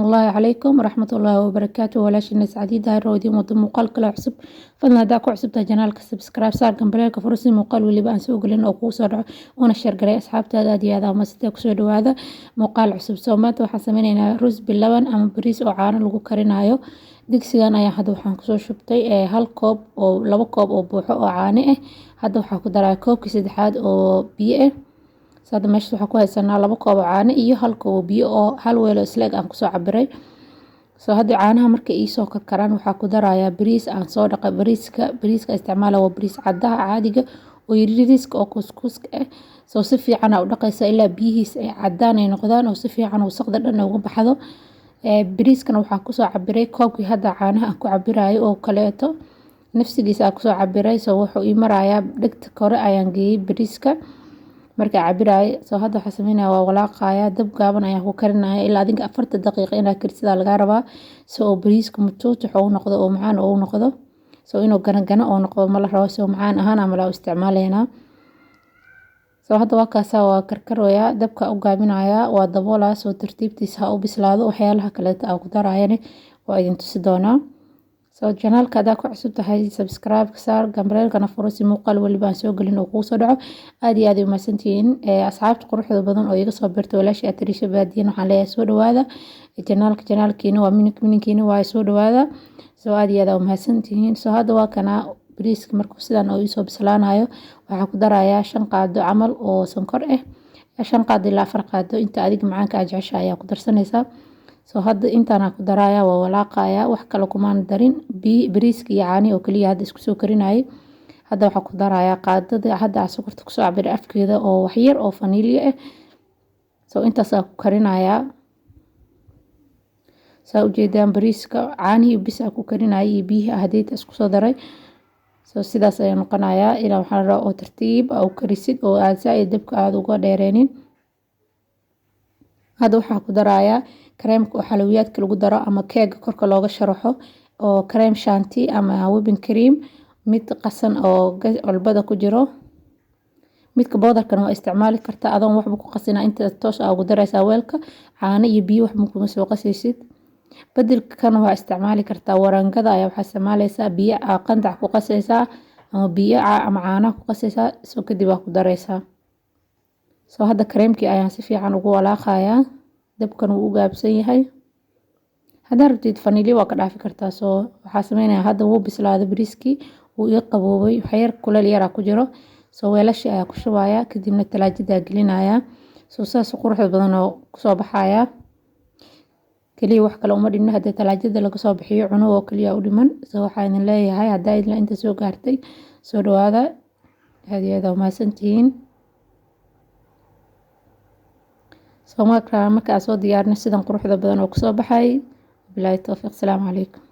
الله عليكم ورحمة الله وبركاته walaashina sacdiida haroodi wada muuqaal kale cusub fadlan hadaa ku cusubtaa janaalka subscribe saar gambareelka fursi muuqaal waliba aan soo gelin oo kuu soo dhaco una share garay asxaabtaada aad iyo aad ama sidee kusoo dhawaada muuqaal cusub soo maanta waxaan sameynaynaa rus bilaban ama bariis oo caano lagu karinayo digsigan ayaa hadda waxaan kusoo shubtay hal koob oo laba koob oo buuxo oo caano ah hadda waxaan ku daraa koobkii saddexaad oo biyo ah sada meesha waxaan ku haysanaa laba koob oo caano iyo hal koob oo biyo oo hal weel oo isleeg aan kusoo cabiray soo hadda caanaha marka ii soo karkaraan waxaa ku darayaa bariis aan soo dhaqay bariiska isticmaala waa bariis cadaha caadiga oo yariiriska oo kuskuska ah soo si fiican u dhaqaysa ilaa biyihiisa ay cadaan ay noqdaan oo si fiican wasaqda dhan uga baxdo bariiskana waxaan kusoo cabiray koobkii hadda caanaha aan ku cabirayo oo kaleeto nafsigiisa aan kusoo cabiray soo wuxuu ii marayaa dhegta kore ayaan geeyay bariiska marka cabiraay soo hadda waxa sameynaa waa walaaqaya dab gaaban ayaa ku karinaya ilaa adinka 40 daqiiqo inaad karsida laga rabaa soo bariiska matuutu oo noqdo oo macaan oo noqdo soo inuu gana oo noqdo ma la rabo soo macaan ahaan ama la isticmaaleena soo hadda waa kaasa waa karkarooya dabka u gaabinaya waa daboolaa soo tartiibtiisa u bislaado waxyaalaha kale aan ku darayane waa idin tusi doonaa soo janaalka hadaa ku cusub tahay subscribe saar gambareelkana furo si muuqaal waliba aan soo gelin oo kuu soo dhaco aad iyo aad u mahadsantihiin asxaabta quruxda badan oo iga soo birtay walaashii Atrisha Baadiyan waxaan leeyahay soo dhawaada janaalkiina waa mininkiina waa soo dhawaada soo aad iyo aad u mahadsantihiin soo hadda waa kana bariiska markuu sidan oo soo bislaanayo waxaan ku darayaa 5 qaado camal oo sonkor ah 5 qaado ilaa 4 qaado inta adiga macaanka aad jeceshahay ayaa ku darsanaysaa soo hadda intaana ku daraaya waa walaaqaya wax kale kuma darin bariiska iyo caani oo kaliya hadda isku soo karinay hadda waxa ku daraaya qaadada hadda sokorta ku soo cabir afkeeda oo wax yar oo vanilya ah soo intaas ku karinaya soo ujeedaan bariiska caani iyo bis ku karinay iyo biyaha hadda isku soo daray soo sidaas ayaa noqonaya ilaa waxa la oo tartiib oo karisid oo aad saayid dabka aad uga dheereenin hadda waxa ku daraaya kareemka oo xalwiyaadka lagu daro ama keega korka looga sharaxo oo kareem shanti ama whipping cream mid qasan oo walbada ku jiro midka boodarkana waa isticmaali kartaa adoon waxba ku qasina inta toos ugu daraysaa weelka caano iyo biyo wax ma kuma soo qasaysid badalkana waa isticmaali kartaa warangada ayaa waxa isticmaalaysaa biyo qandac ku qasaysaa ama biyo ama caano ku qasaysaa soo kadib waa ku daraysaa soo hadda kareemkii ayaan si fiican ugu walaaqayaa dabkan uu gaabsan yahay hadaa rabtid vanilya waa ka dhaafi kartaa soo waxa sameynaya hadda wuu bislaaday bariiskii uu ii qaboobay waxyar kuleel yar ku jiro soo weelashi ayaa ku shubaya kadibna talaajada gelinaya soo saas quruxda badan oo ku soo baxaya kaliya wax kale uma dhimna hadda talaajada laga soo bixiyo cuno oo kaliya u dhiman soo waxaan idin leeyahay hadaa idin inta soo gaartay soo dhawaada hadiyada ma santiin soo markaa soo diyaarna sidan quruxda badan oo ku soo baxay bilaay tawfiiq salaam calaykum